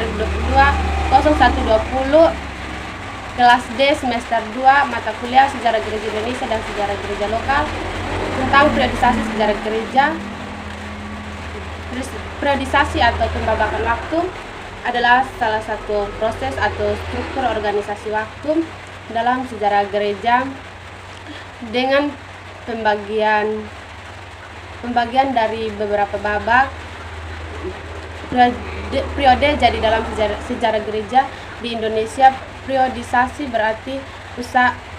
2022-0120 kelas D semester 2 mata kuliah Sejarah Gereja Indonesia dan Sejarah Gereja Lokal tentang periodisasi sejarah gereja. Periodisasi atau pembabakan waktu adalah salah satu proses atau struktur organisasi waktu dalam sejarah gereja dengan pembagian dari beberapa babak periode. Jadi dalam sejarah gereja di Indonesia, periodisasi berarti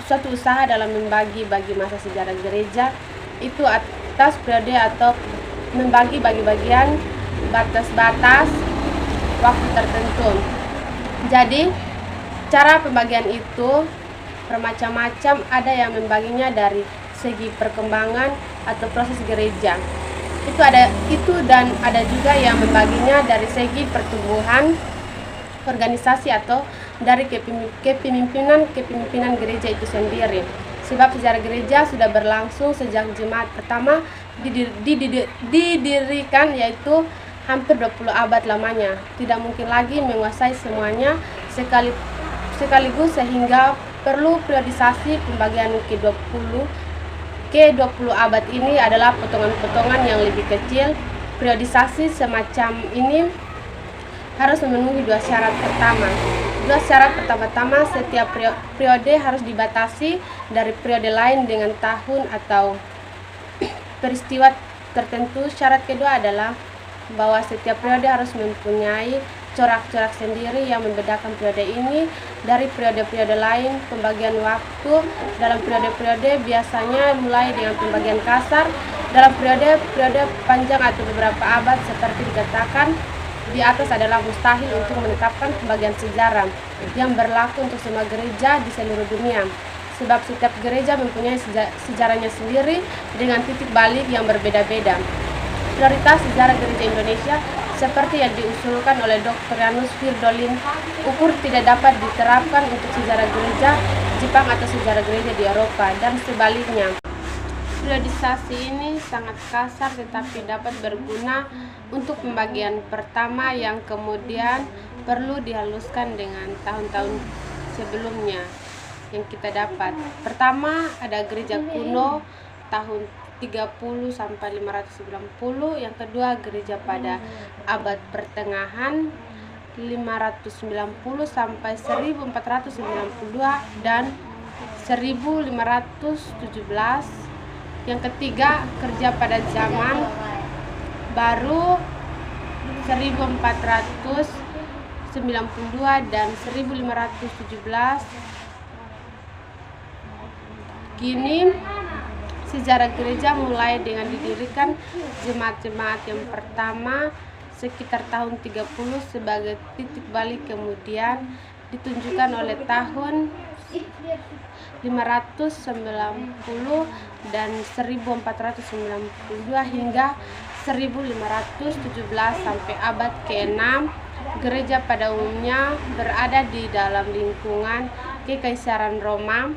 suatu usaha dalam membagi-bagi masa sejarah gereja itu atas periode atau membagi bagian batas-batas waktu tertentu. Jadi cara pembagian itu bermacam-macam, ada yang membaginya dari segi perkembangan atau proses gereja. Dan ada juga yang membaginya dari segi pertumbuhan organisasi atau dari kepemimpinan gereja itu sendiri. Sebab sejarah gereja sudah berlangsung sejak jemaat pertama didirikan, yaitu hampir 20 abad lamanya. Tidak mungkin lagi menguasai semuanya sekaligus, sehingga perlu periodisasi. Pembagian ke-20 abad ini adalah potongan-potongan yang lebih kecil. Periodisasi semacam ini harus memenuhi dua syarat pertama. Setiap periode harus dibatasi dari periode lain dengan tahun atau peristiwa tertentu. Syarat kedua adalah bahwa setiap periode harus mempunyai corak-corak sendiri yang membedakan periode ini dari periode-periode lain. Pembagian waktu dalam periode-periode biasanya mulai dengan pembagian kasar. Dalam periode panjang atau beberapa abad seperti dikatakan di atas adalah mustahil untuk menetapkan pembagian sejarah yang berlaku untuk semua gereja di seluruh dunia. Sebab setiap gereja mempunyai sejarahnya sendiri dengan titik balik yang berbeda-beda. Prioritas sejarah gereja Indonesia seperti yang diusulkan oleh Dr. Janus Firdolin ukur tidak dapat diterapkan untuk sejarah gereja Jepang atau sejarah gereja di Eropa dan sebaliknya. Periodisasi ini sangat kasar tetapi dapat berguna untuk pembagian pertama yang kemudian perlu dihaluskan dengan tahun-tahun sebelumnya yang kita dapat. Pertama ada gereja kuno tahun 30 sampai 590, yang kedua gereja pada abad pertengahan 590 sampai 1492 dan 1517. Yang ketiga kerja pada zaman baru 1492 dan 1517. Kini sejarah gereja mulai dengan didirikan jemaat-jemaat yang pertama sekitar tahun 30 sebagai titik balik, kemudian ditunjukkan oleh tahun 590 dan 1492 hingga 1517 sampai abad ke-6. Gereja pada umumnya berada di dalam lingkungan Kekaisaran Roma